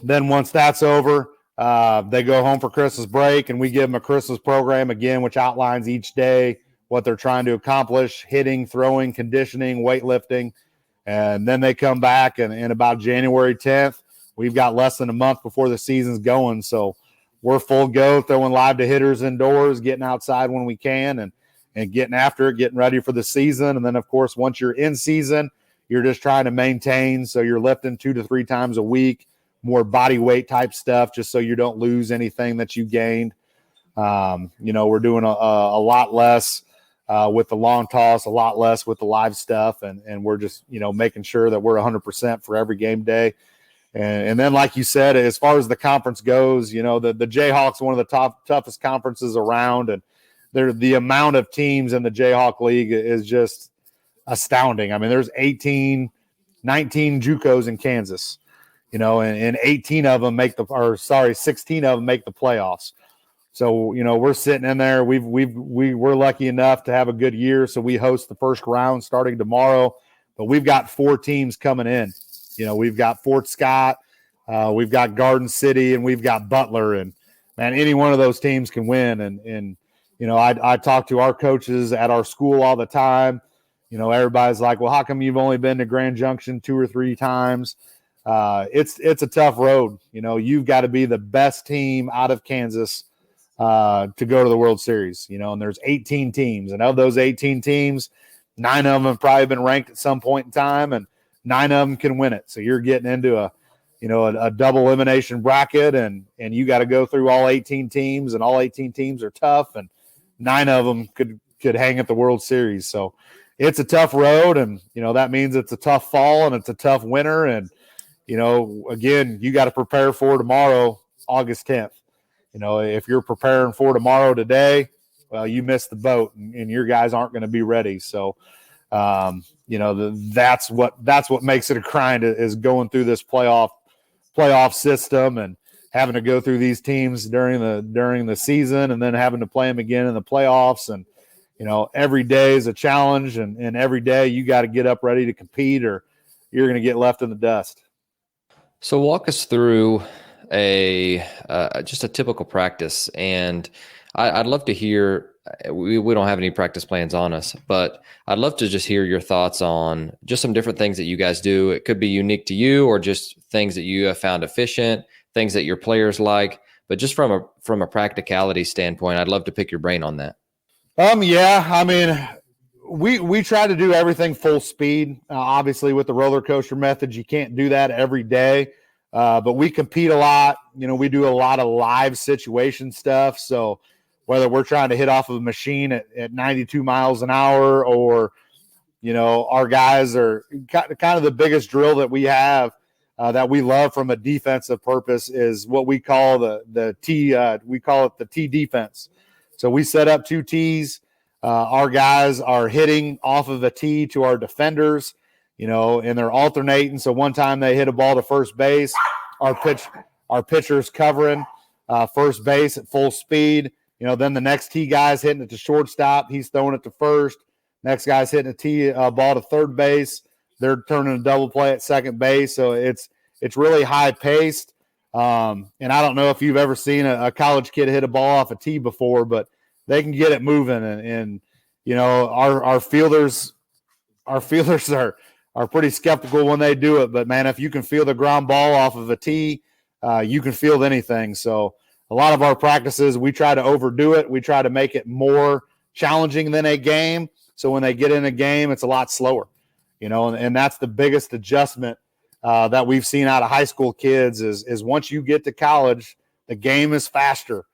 Then once that's over, they go home for Christmas break, and we give them a Christmas program again, which outlines each day what they're trying to accomplish: hitting, throwing, conditioning, weightlifting. And then they come back, and about January 10th, we've got less than a month before the season's going. So we're full go, throwing live to hitters indoors, getting outside when we can, and getting after it, getting ready for the season. And then, of course, once you're in season, you're just trying to maintain. So you're lifting 2 to 3 times a week, more body weight type stuff, just so you don't lose anything that you gained. We're doing a lot less with the long toss, a lot less with the live stuff. And we're just, making sure that we're 100% for every game day. And then, like you said, as far as the conference goes, the Jayhawks, one of the toughest conferences around, and the amount of teams in the Jayhawk League is just astounding. I mean, there's 19 JUCOs in Kansas, and 16 of them make the playoffs. So, we're sitting in there. We're lucky enough to have a good year, so we host the first round starting tomorrow. But we've got 4 teams coming in. We've got Fort Scott, we've got Garden City, and we've got Butler. And, man, any one of those teams can win. And I talk to our coaches at our school all the time. Everybody's like, well, how come you've only been to Grand Junction 2 or 3 times? It's a tough road. You've got to be the best team out of Kansas to go to the World Series, and there's 18 teams. And of those 18 teams, 9 of them have probably been ranked at some point in time, and 9 of them can win it. So you're getting into a double elimination bracket, and you got to go through all 18 teams, and all 18 teams are tough, and 9 of them could hang at the World Series. So it's a tough road, and, that means it's a tough fall and it's a tough winter. And, again, you got to prepare for tomorrow, August 10th. If you're preparing for tomorrow today, well, you missed the boat, and your guys aren't going to be ready. So, that's what makes it a grind, is going through this playoff system and having to go through these teams during the season, and then having to play them again in the playoffs. And, every day is a challenge, and every day you got to get up ready to compete, or you're going to get left in the dust. So walk us through just a typical practice. And I'd love to hear, we don't have any practice plans on us, but I'd love to just hear your thoughts on just some different things that you guys do. It could be unique to you, or just things that you have found efficient, things that your players like, but just from a practicality standpoint, I'd love to pick your brain on that. Yeah, I mean, we try to do everything full speed. Obviously with the roller coaster methods, you can't do that every day. But we compete a lot. We do a lot of live situation stuff. So whether we're trying to hit off of a machine at 92 miles an hour, or, our guys are kind of the biggest drill that we have that we love from a defensive purpose is what we call the T. We call it the T defense. So we set up 2 Ts. Our guys are hitting off of a tee to our defenders, and they're alternating. So one time they hit a ball to first base, our pitcher's covering first base at full speed. Then the next tee guy's hitting it to shortstop. He's throwing it to first. Next guy's hitting a tee ball to third base. They're turning a double play at second base. So it's really high paced. And I don't know if you've ever seen a college kid hit a ball off a tee before, but they can get it moving. And our fielders are pretty skeptical when they do it. But, man, if you can feel the ground ball off of a tee, you can field anything. So a lot of our practices, we try to overdo it. We try to make it more challenging than a game. So when they get in a game, it's a lot slower, and that's the biggest adjustment that we've seen out of high school kids is once you get to college, the game is faster.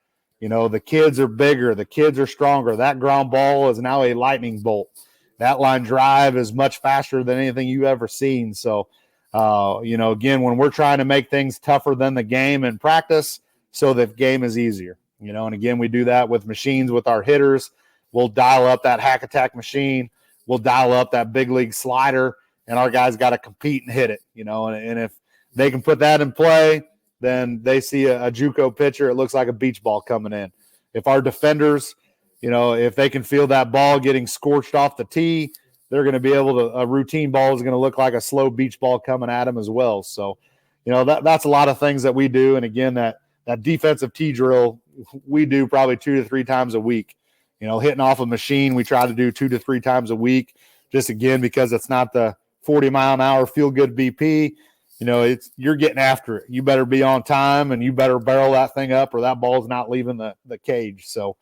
The kids are bigger. The kids are stronger. That ground ball is now a lightning bolt. That line drive is much faster than anything you've ever seen. So, again, when we're trying to make things tougher than the game in practice so that game is easier, and again, we do that with machines with our hitters. We'll dial up that hack attack machine. We'll dial up that big league slider, and our guys got to compete and hit it, and if they can put that in play, then they see a JUCO pitcher, it looks like a beach ball coming in. If our defenders, if they can feel that ball getting scorched off the tee, they're going to be able to – a routine ball is going to look like a slow beach ball coming at them as well. So, that's a lot of things that we do. And, again, that defensive tee drill we do probably 2 to 3 times a week. Hitting off a machine we try to do 2 to 3 times a week, just, again, because it's not the 40-mile-an-hour feel-good BP. you're getting after it. You better be on time and you better barrel that thing up or that ball's not leaving the cage. So,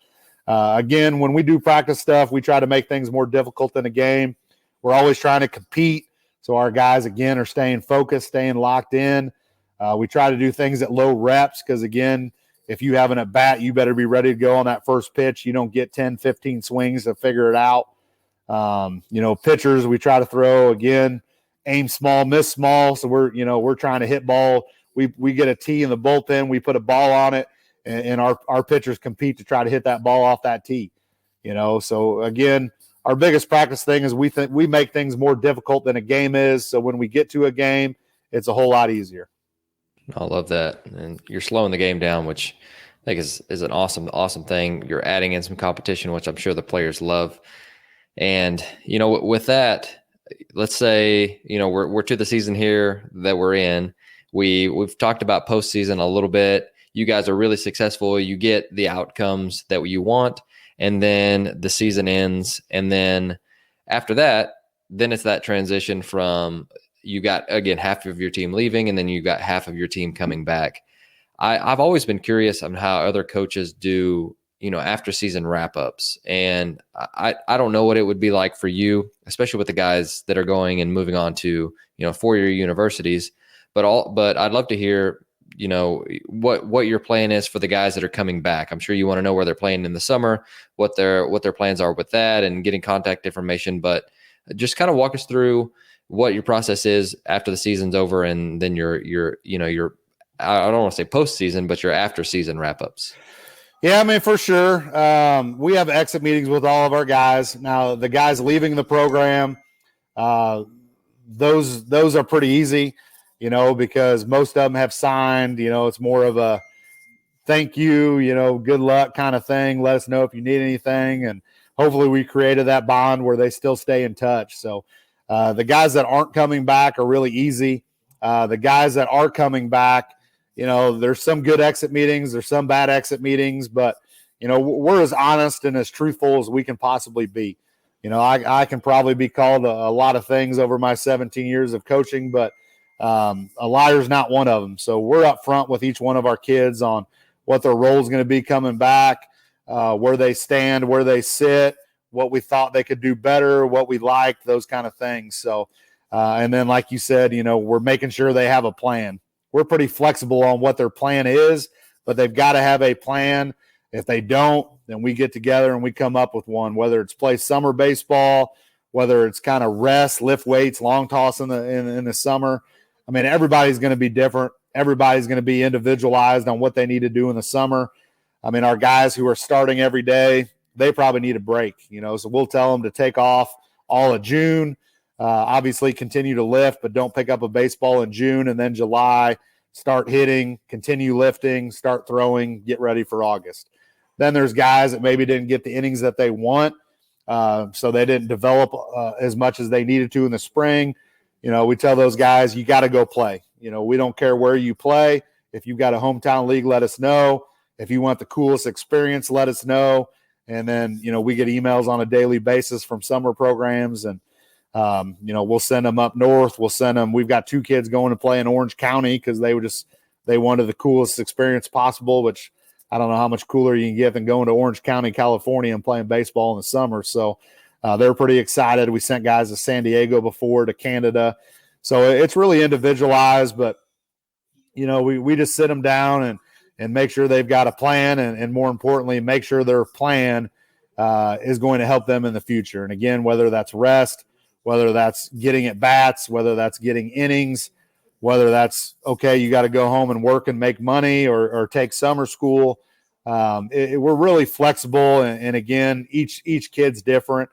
again, when we do practice stuff, we try to make things more difficult in a game. We're always trying to compete. So our guys, again, are staying focused, staying locked in. We try to do things at low reps because, again, if you have an at-bat, you better be ready to go on that first pitch. You don't get 10, 15 swings to figure it out. Pitchers, we try to throw, again, aim small, miss small. So we're trying to hit ball. We get a tee in the bullpen. We put a ball on it, and our pitchers compete to try to hit that ball off that tee. So, again, our biggest practice thing is we make things more difficult than a game is. So when we get to a game, it's a whole lot easier. I love that. And you're slowing the game down, which I think is an awesome thing. You're adding in some competition, which I'm sure the players love. And, with that, let's say, we're to the season here that we're in. We've talked about postseason a little bit. You guys are really successful. You get the outcomes that you want. And then the season ends. And then after that, then it's that transition from you got, again, half of your team leaving, and then you got half of your team coming back. I've always been curious on how other coaches do, after season wrap-ups. And I don't know what it would be like for you, especially with the guys that are going and moving on to, four-year universities. But I'd love to hear, what your plan is for the guys that are coming back. I'm sure you want to know where they're playing in the summer, what their plans are with that, and getting contact information. But just kind of walk us through what your process is after the season's over, and then your I don't want to say postseason, but your after season wrap ups. Yeah, I mean, for sure. We have exit meetings with all of our guys. Now, the guys leaving the program, those are pretty easy. Because most of them have signed. It's more of a thank you, good luck kind of thing. Let us know if you need anything. And hopefully we created that bond where they still stay in touch. So the guys that aren't coming back are really easy. The guys that are coming back, there's some good exit meetings. There's some bad exit meetings. But, we're as honest and as truthful as we can possibly be. I can probably be called a lot of things over my 17 years of coaching, but a liar's not one of them. So we're up front with each one of our kids on what their role is going to be coming back, where they stand, where they sit, what we thought they could do better, what we liked, those kind of things. So, and then like you said, we're making sure they have a plan. We're pretty flexible on what their plan is, but they've got to have a plan. If they don't, then we get together and we come up with one, whether it's play summer baseball, whether it's kind of rest, lift weights, long toss in the summer. I mean, everybody's going to be different. Everybody's going to be individualized on what they need to do in the summer. I mean, our guys who are starting every day, they probably need a break, so we'll tell them to take off all of June, obviously continue to lift, but don't pick up a baseball in June. And then July, start hitting, continue lifting, start throwing, get ready for August. Then there's guys that maybe didn't get the innings that they want, so they didn't develop as much as they needed to in the spring. We tell those guys, you got to go play. We don't care where you play. If you've got a hometown league, let us know. If you want the coolest experience, let us know. And then, we get emails on a daily basis from summer programs, and, we'll send them up north. We've got 2 kids going to play in Orange County because they wanted the coolest experience possible, which I don't know how much cooler you can get than going to Orange County, California and playing baseball in the summer. So, they're pretty excited. We sent guys to San Diego before, to Canada. So it's really individualized, but, we just sit them down and make sure they've got a plan, and more importantly, make sure their plan is going to help them in the future. And again, whether that's rest, whether that's getting at bats, whether that's getting innings, whether that's, okay, you got to go home and work and make money or take summer school. We're really flexible. And again, each kid's different.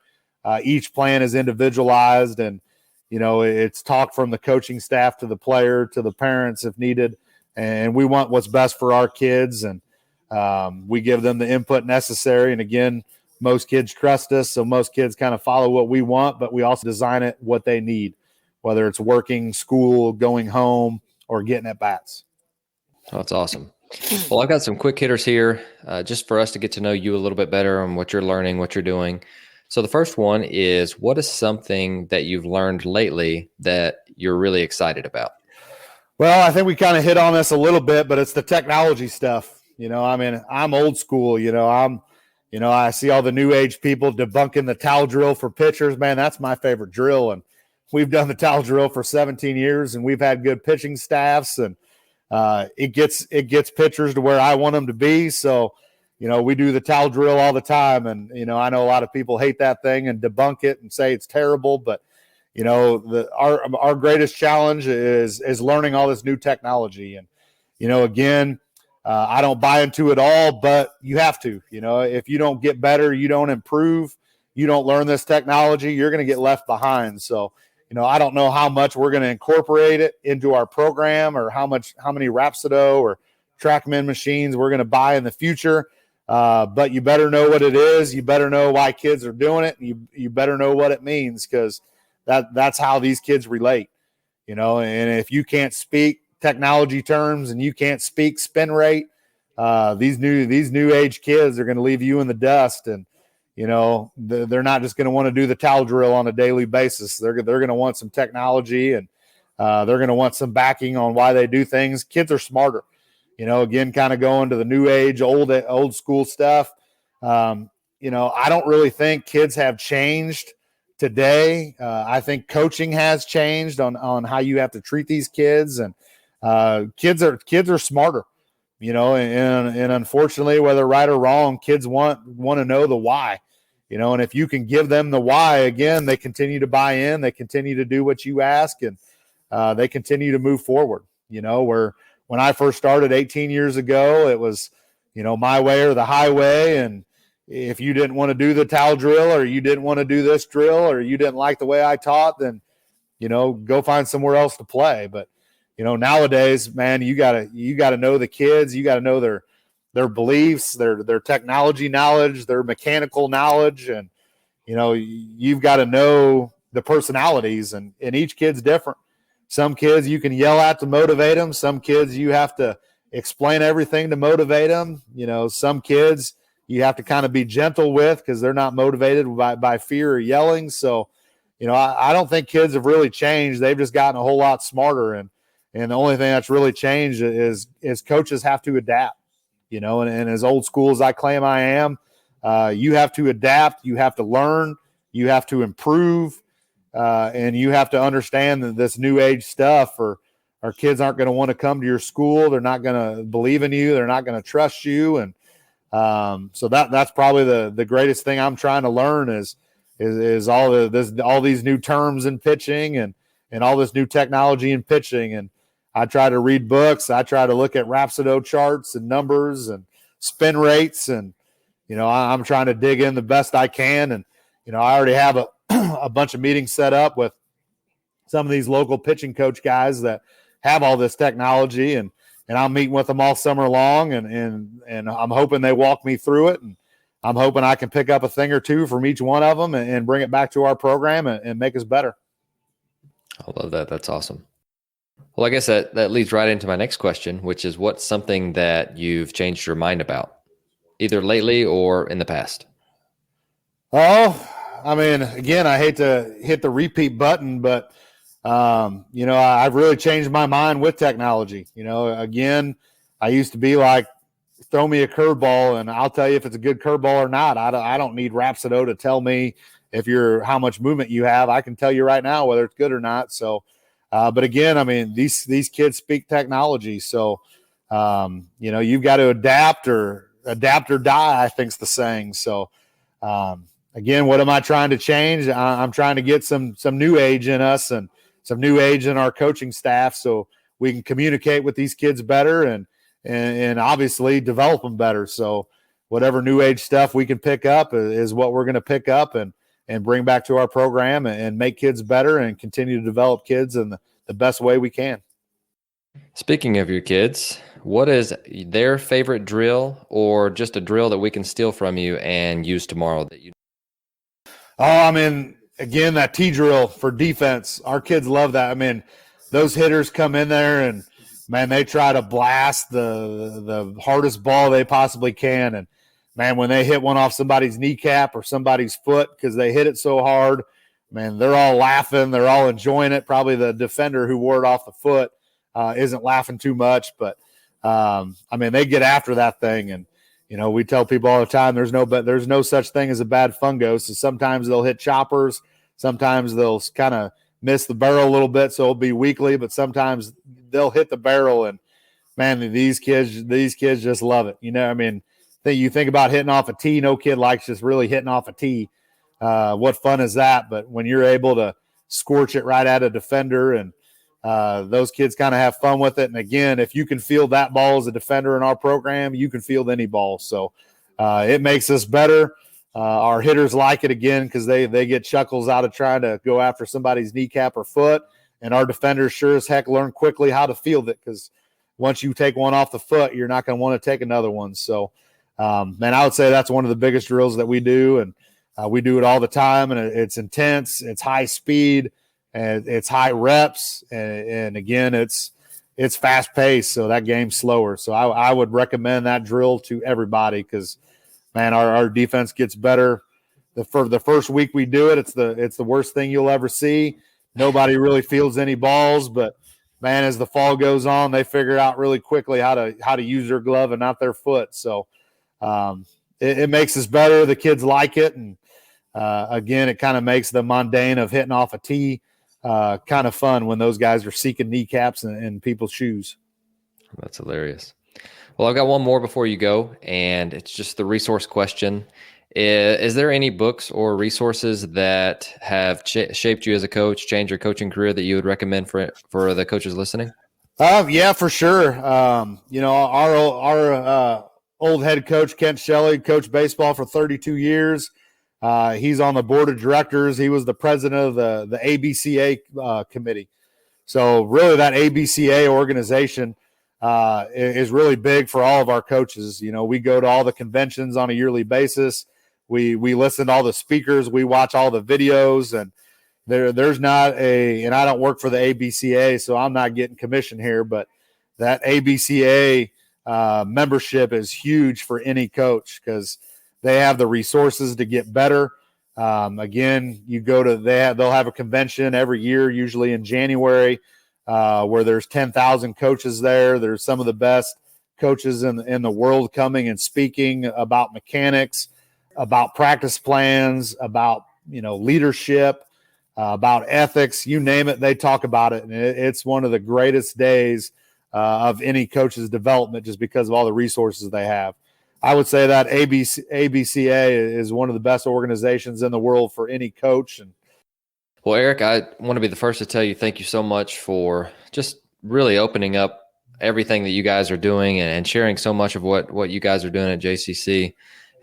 Each plan is individualized, and, it's talk from the coaching staff to the player, to the parents if needed. And we want what's best for our kids, and we give them the input necessary. And again, most kids trust us, so most kids kind of follow what we want, but we also design it what they need, whether it's working, school, going home, or getting at bats. Oh, that's awesome. Well, I've got some quick hitters here just for us to get to know you a little bit better and what you're learning, what you're doing. So the first one is, what is something that you've learned lately that you're really excited about? Well, I think we kind of hit on this a little bit, but it's the technology stuff. I mean, I'm old school. I see all the new age people debunking the towel drill for pitchers. Man, that's my favorite drill. And we've done the towel drill for 17 years, and we've had good pitching staffs, and it gets pitchers to where I want them to be. So, we do the towel drill all the time. And, I know a lot of people hate that thing and debunk it and say it's terrible, but our greatest challenge is learning all this new technology. And, again, I don't buy into it all, but you have to. If you don't get better, you don't improve, you don't learn this technology, you're going to get left behind. So, I don't know how much we're going to incorporate it into our program, or how many Rhapsody or TrackMan machines we're going to buy in the future. But you better know what it is. You better know why kids are doing it. And you better know what it means, because that's how these kids relate, and if you can't speak technology terms and you can't speak spin rate, these new age kids are going to leave you in the dust. And, they're not just going to want to do the towel drill on a daily basis. They're going to want some technology, and they're going to want some backing on why they do things. Kids are smarter, again, kind of going to the new age, old school stuff. I don't really think kids have changed today. I think coaching has changed on how you have to treat these kids, and kids are smarter, and unfortunately, whether right or wrong, kids want to know the why, and if you can give them the why, again, they continue to buy in, they continue to do what you ask, and they continue to move forward. Where when I first started 18 years ago, it was, my way or the highway. And if you didn't want to do the towel drill, or you didn't want to do this drill, or you didn't like the way I taught, then, go find somewhere else to play. But, nowadays, man, you gotta know the kids. You got to know their beliefs, their technology knowledge, their mechanical knowledge. And, you've got to know the personalities, and each kid's different. Some kids you can yell at to motivate them. Some kids you have to explain everything to motivate them. Some kids you have to kind of be gentle with, because they're not motivated by fear or yelling. So, I don't think kids have really changed. They've just gotten a whole lot smarter. And the only thing that's really changed is coaches have to adapt, and as old school as I claim I am, you have to adapt, you have to learn, you have to improve, and you have to understand that this new age stuff, or our kids aren't going to want to come to your school. They're not going to believe in you. They're not going to trust you. And so that's probably the greatest thing I'm trying to learn is all these new terms in pitching, and all this new technology in pitching. And I try to read books. I try to look at Rhapsody charts and numbers and spin rates. And, I'm trying to dig in the best I can. And, I already have a bunch of meetings set up with some of these local pitching coach guys that have all this technology, and I'm meeting with them all summer long, and I'm hoping they walk me through it, and I'm hoping I can pick up a thing or two from each one of them and bring it back to our program and make us better. I love that. That's awesome. Well, I guess that leads right into my next question, which is, what's something that you've changed your mind about, either lately or in the past? Oh, I mean, again, I hate to hit the repeat button, but I've really changed my mind with technology. Again, I used to be like, throw me a curveball and I'll tell you if it's a good curveball or not. I don't need Rhapsody to tell me how much movement you have. I can tell you right now whether it's good or not. So, but again, I mean, these kids speak technology. So, you've got to adapt or die, I think's the saying. So, again, what am I trying to change? I'm trying to get some new age in us and some new age in our coaching staff, so we can communicate with these kids better and obviously develop them better. So whatever new age stuff we can pick up is what we're going to pick up and bring back to our program and make kids better and continue to develop kids in the best way we can. Speaking of your kids, what is their favorite drill, or just a drill that we can steal from you and use tomorrow that you? Oh, I mean, again, that T drill for defense, our kids love that. I mean, those hitters come in there and, man, they try to blast the hardest ball they possibly can. And, man, when they hit one off somebody's kneecap or somebody's foot because they hit it so hard, man, they're all laughing. They're all enjoying it. Probably the defender who wore it off the foot. isn't laughing too much. But, I mean, they get after that thing. And, you know, we tell people all the time there's no such thing as a bad fungo. So sometimes they'll hit choppers. Sometimes they'll kind of miss the barrel a little bit, so it'll be weakly. But sometimes they'll hit the barrel, and, man, these kids just love it. You know, I mean, you think about hitting off a tee. No kid likes just really hitting off a tee. What fun is that? But when you're able to scorch it right at a defender, and those kids kind of have fun with it. And again, if you can field that ball as a defender in our program, you can field any ball. So it makes us better. Our hitters like it again because they get chuckles out of trying to go after somebody's kneecap or foot. And our defenders sure as heck learn quickly how to field it, because once you take one off the foot, you're not going to want to take another one. So, man, I would say that's one of the biggest drills that we do. And we do it all the time, and it's intense. It's high speed, and it's high reps. And again, it's fast paced. So that game's slower. So I would recommend that drill to everybody, because, man, our defense gets better. The first week we do it, it's the worst thing you'll ever see. Nobody really fields any balls, but, man, as the fall goes on, they figure out really quickly how to use their glove and not their foot. So it makes us better. The kids like it. And again, it kind of makes the mundane of hitting off a tee kind of fun when those guys are seeking kneecaps in people's shoes. That's hilarious. Well, I've got one more before you go, and it's just the resource question. Is there any books or resources that have shaped you as a coach, changed your coaching career, that you would recommend for the coaches listening? Yeah, for sure. You know, our old head coach, Kent Shelley, coached baseball for 32 years. He's on the board of directors. He was the president of the ABCA committee. So really that ABCA organization is really big for all of our coaches. You know, we go to all the conventions on a yearly basis. We listen to all the speakers. We watch all the videos, and there's not and I don't work for the ABCA, so I'm not getting commission here, but that ABCA membership is huge for any coach, because they have the resources to get better. Again, you go to they'll have a convention every year, usually in January, where there's 10,000 coaches there. There's some of the best coaches in the world coming and speaking about mechanics, about practice plans, about, you know, leadership, about ethics, you name it, they talk about it. And it's one of the greatest days of any coach's development, just because of all the resources they have. I would say that ABCA is one of the best organizations in the world for any coach. And well, Eric, I want to be the first to tell you thank you so much for just really opening up everything that you guys are doing and sharing so much of what you guys are doing at JCC.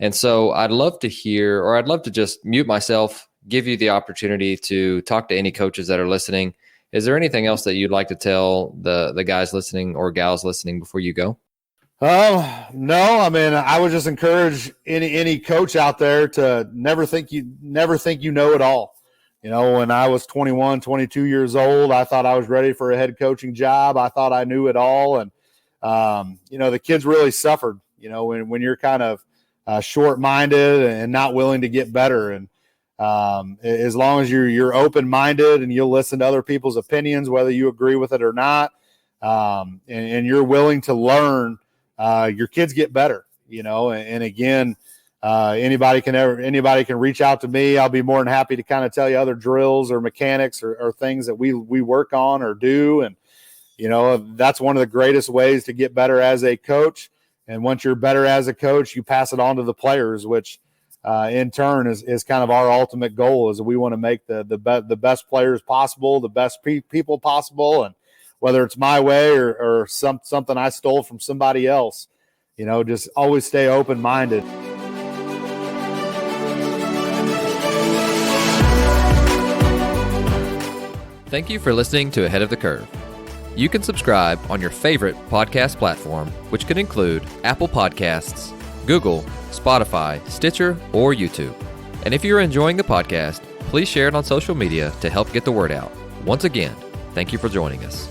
And so I'd love to hear, or I'd love to just mute myself, give you the opportunity to talk to any coaches that are listening. Is there anything else that you'd like to tell the guys listening or gals listening before you go? No, I mean, I would just encourage any coach out there to never think you know it all. You know, when I was 21, 22 years old, I thought I was ready for a head coaching job. I thought I knew it all. And, you know, the kids really suffered, you know, when you're kind of short-minded and not willing to get better. And as long as you're open-minded and you'll listen to other people's opinions, whether you agree with it or not, and you're willing to learn, your kids get better, you know. And again, anybody can reach out to me. I'll be more than happy to kind of tell you other drills or mechanics or things that we work on or do. And, you know, that's one of the greatest ways to get better as a coach. And once you're better as a coach, you pass it on to the players, which in turn is kind of our ultimate goal, is we want to make the best players possible, the best people possible. And whether it's my way or something I stole from somebody else, you know, just always stay open-minded. Thank you for listening to Ahead of the Curve. You can subscribe on your favorite podcast platform, which could include Apple Podcasts, Google, Spotify, Stitcher, or YouTube. And if you're enjoying the podcast, please share it on social media to help get the word out. Once again, thank you for joining us.